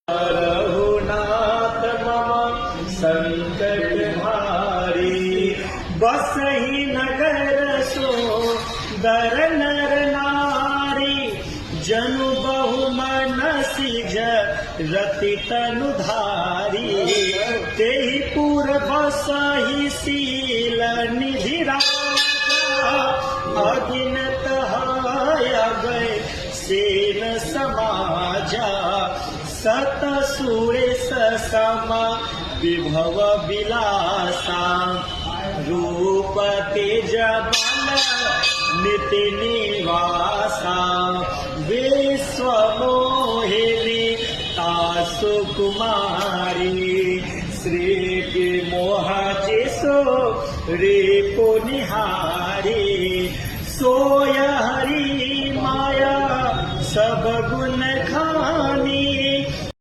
रघुनाथ मम संकट हारी। बसहि नगर सो दर नर नारी। जनु बहु मनसि रति तनु धारी। तेहि पुर बसहि शील निधि राजा। अगिनत हाय गए सेन समाजा। सत सुरेश समा विभव विलासा। रूप तेज बल निति निवासा। विश्व मोहिनी तासु कुमारी। श्री के मोह जिसो रिपु निहारी। सोय हरि माया सब गुण